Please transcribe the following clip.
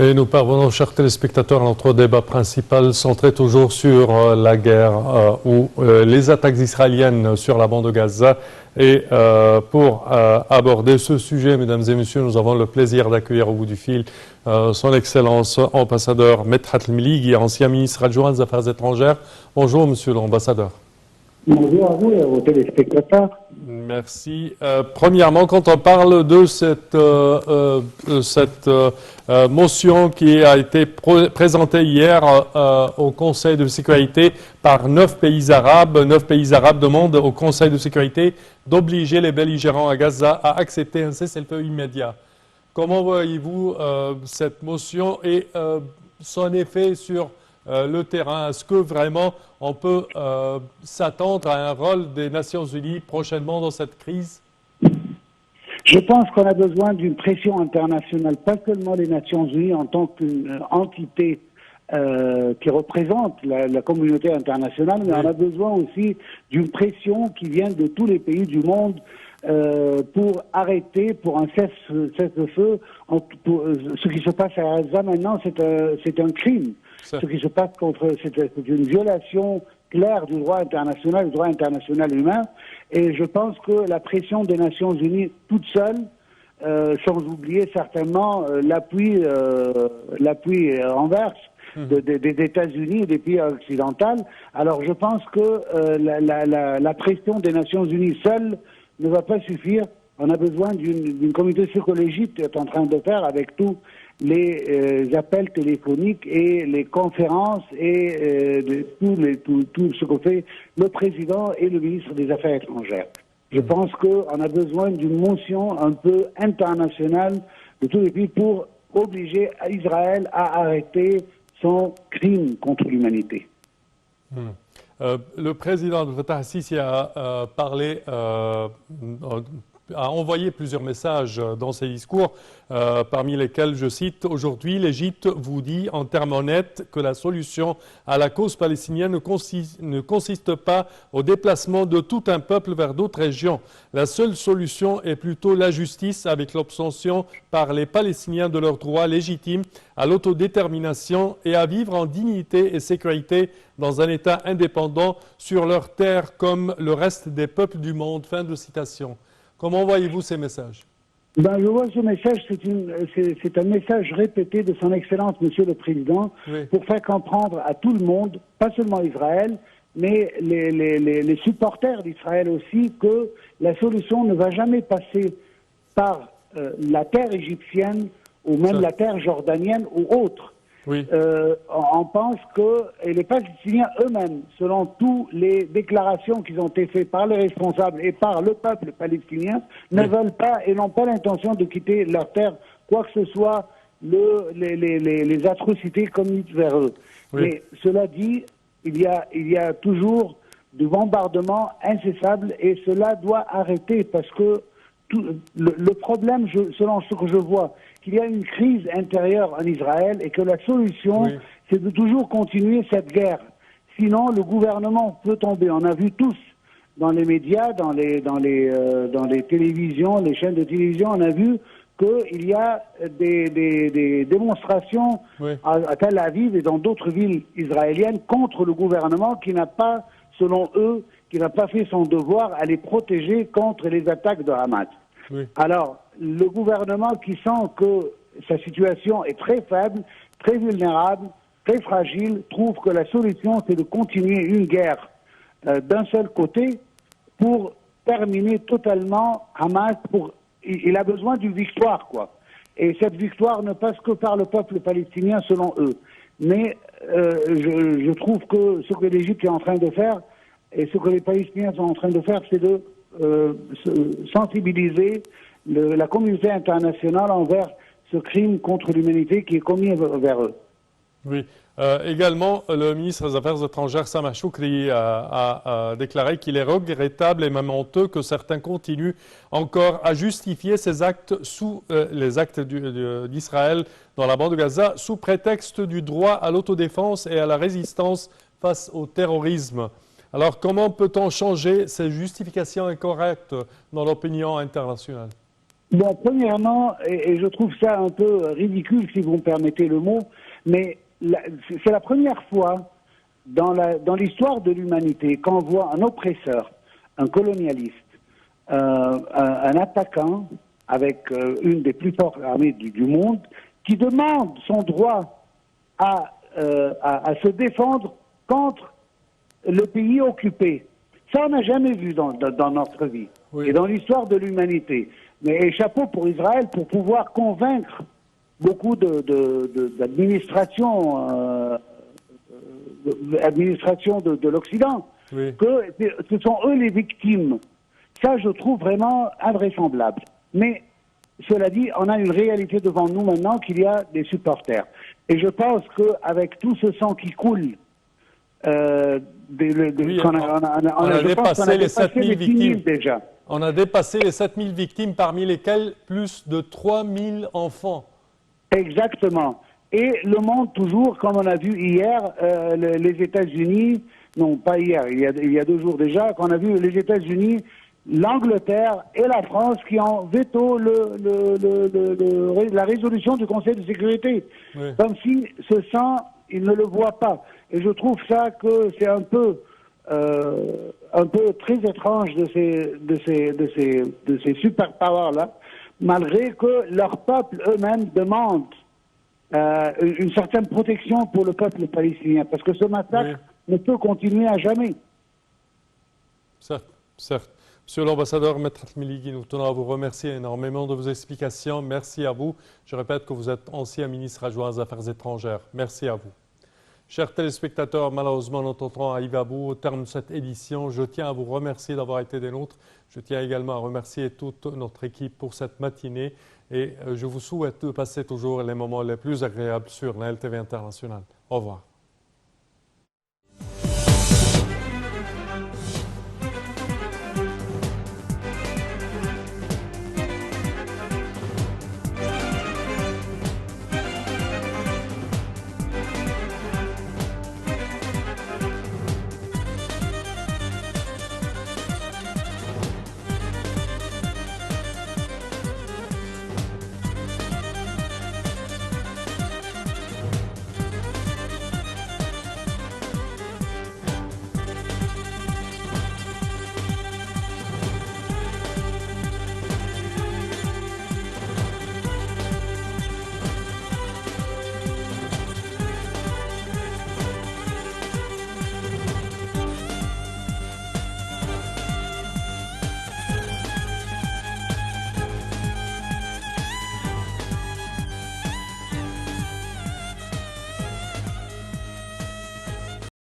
Et nous parvenons, chers téléspectateurs, à notre débat principal centré toujours sur la guerre ou les attaques israéliennes sur la bande de Gaza. Et pour aborder ce sujet, mesdames et messieurs, nous avons le plaisir d'accueillir au bout du fil son Excellence ambassadeur Medhat El-Mellighi, ancien ministre adjoint des Affaires étrangères. Bonjour, monsieur l'ambassadeur. Bonjour à vous et à vos téléspectateurs. Merci. Premièrement, quand on parle de cette motion qui a été présentée hier au Conseil de sécurité par 9 pays arabes demandent au Conseil de sécurité d'obliger les belligérants à Gaza à accepter un cessez-le-feu immédiat. Comment voyez-vous cette motion et son effet sur le terrain? Est-ce que vraiment on peut s'attendre à un rôle des Nations Unies prochainement dans cette crise? Je pense qu'on a besoin d'une pression internationale, pas seulement les Nations Unies en tant qu'une entité qui représente la communauté internationale, mais on a besoin aussi d'une pression qui vient de tous les pays du monde pour arrêter, pour un cessez-le-feu. Ce qui se passe à Gaza maintenant, c'est un crime. Ce qui se passe c'est une violation claire du droit international, du droit international humain. Et je pense que la pression des Nations Unies toute seule, sans oublier certainement l'appui renverse des États-Unis et des pays occidentaux. Alors je pense que la pression des Nations Unies seule ne va pas suffire. On a besoin d'une communauté psychologique qui est en train de faire avec tous les appels téléphoniques et les conférences et tout ce que fait le président et le ministre des Affaires étrangères. Je pense qu'on a besoin d'une motion un peu internationale de tous les pays pour obliger Israël à arrêter son crime contre l'humanité. Le président de Fatah Sisi a parlé, a envoyé plusieurs messages dans ses discours, parmi lesquels, je cite, « Aujourd'hui, l'Égypte vous dit en termes honnêtes que la solution à la cause palestinienne ne consiste pas au déplacement de tout un peuple vers d'autres régions. La seule solution est plutôt la justice avec l'obtention par les Palestiniens de leur droit légitime à l'autodétermination et à vivre en dignité et sécurité dans un État indépendant sur leur terre comme le reste des peuples du monde. » Fin de citation. Comment voyez-vous ces messages? Je vois ce message, c'est un message répété de son Excellence, Monsieur le Président, oui, pour faire comprendre à tout le monde, pas seulement Israël, mais les supporters d'Israël aussi, que la solution ne va jamais passer par la terre égyptienne ou même la terre jordanienne ou autre. Oui. On pense que et les Palestiniens eux-mêmes, selon toutes les déclarations qui ont été faites par les responsables et par le peuple palestinien, ne veulent pas et n'ont pas l'intention de quitter leur terre, quoi que ce soit les atrocités commises vers eux. Oui. Mais cela dit, il y a toujours des bombardements incessables et cela doit arrêter parce que le problème, selon ce que je vois, qu'il y a une crise intérieure en Israël et que la solution, c'est de toujours continuer cette guerre. Sinon, le gouvernement peut tomber. On a vu tous dans les médias, dans les télévisions, les chaînes de télévision, on a vu qu'il y a des démonstrations à Tel Aviv et dans d'autres villes israéliennes contre le gouvernement qui n'a pas, selon eux, qui n'a pas fait son devoir à les protéger contre les attaques de Hamas. Oui. Alors, le gouvernement qui sent que sa situation est très faible, très vulnérable, très fragile, trouve que la solution, c'est de continuer une guerre d'un seul côté pour terminer totalement Hamas. Il a besoin d'une victoire, quoi. Et cette victoire ne passe que par le peuple palestinien, selon eux. Mais je trouve que ce que l'Égypte est en train de faire et ce que les Palestiniens sont en train de faire, c'est de sensibiliser la communauté internationale envers ce crime contre l'humanité qui est commis vers eux. Oui. Également, le ministre des Affaires étrangères, Sameh Shoukry, a déclaré qu'il est regrettable et même honteux que certains continuent encore à justifier ces actes les actes d'Israël dans la bande de Gaza sous prétexte du droit à l'autodéfense et à la résistance face au terrorisme. Alors, comment peut-on changer ces justifications incorrectes dans l'opinion internationale? Bon, premièrement, et je trouve ça un peu ridicule, si vous me permettez le mot, mais c'est la première fois dans l'histoire de l'humanité qu'on voit un oppresseur, un colonialiste, un attaquant avec une des plus fortes armées du monde, qui demande son droit à se défendre contre le pays occupé. Ça, on n'a jamais vu dans notre vie et dans l'histoire de l'humanité. Mais chapeau pour Israël pour pouvoir convaincre beaucoup d'administrations de l'Occident que ce sont eux les victimes. Ça, je trouve vraiment invraisemblable. Mais cela dit, on a une réalité devant nous maintenant qu'il y a des supporters. Et je pense qu'avec tout ce sang qui coule, on a dépassé les 7000 victimes déjà. On a dépassé les 7000 victimes, parmi lesquelles plus de 3000 enfants. Exactement. Et le monde, toujours, comme on a vu hier, les États-Unis, non pas hier, il y a 2 jours déjà, qu'on a vu les États-Unis, l'Angleterre et la France qui ont veto la résolution du Conseil de sécurité. Oui. Comme si ce sang, ils ne le voient pas. Et je trouve ça que c'est un peu très étrange de ces superpowers-là, malgré que leur peuple eux-mêmes demande une certaine protection pour le peuple palestinien, parce que ce massacre ne peut continuer à jamais. Certes, certes. Monsieur l'ambassadeur Maître Milligui, nous tenons à vous remercier énormément de vos explications. Merci à vous. Je répète que vous êtes ancien ministre adjoint aux Affaires étrangères. Merci à vous. Chers téléspectateurs, malheureusement, notre temps arrive à bout au terme de cette édition. Je tiens à vous remercier d'avoir été des nôtres. Je tiens également à remercier toute notre équipe pour cette matinée et je vous souhaite de passer toujours les moments les plus agréables sur la LTV Internationale. Au revoir.